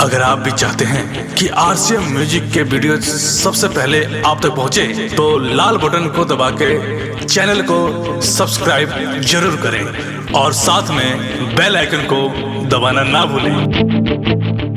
अगर आप भी चाहते हैं कि आरसीएम म्यूजिक के वीडियो सबसे पहले आप तक पहुंचे, तो लाल बटन को दबा के चैनल को सब्सक्राइब जरूर करें और साथ में बेल आइकन को दबाना ना भूलें।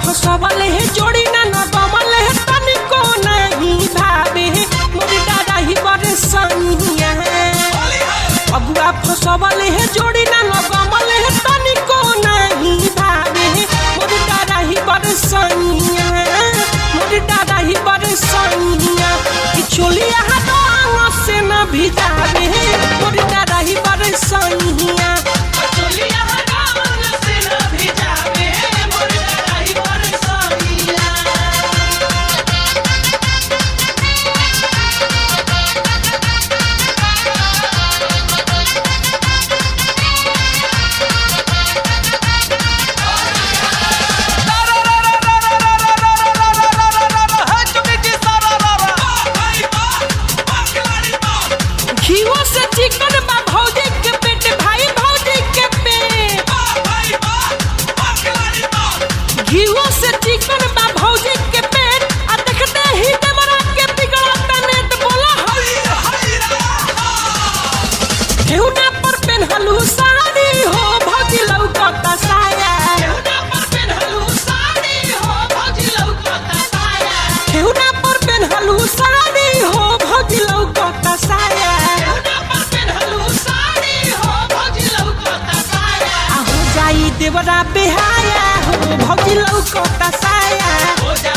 फसवल है जोड़ी ना नगमल है तनिको नहीं भावे मोरी दादा ही बड़े सनिया अगुआ फसवल है जोड़ी ना नगमल है तनिको नहीं भावे मोरी दादा ही बड़े सनिया मोरी दादा ही बड़े सनिया कि चोलिया हाथ से न भिजावे मोरी दादा ही बड़े सनिया चोलिया हाथ से न भिजावे देवरा बिहाया हो भौजी लौकता साया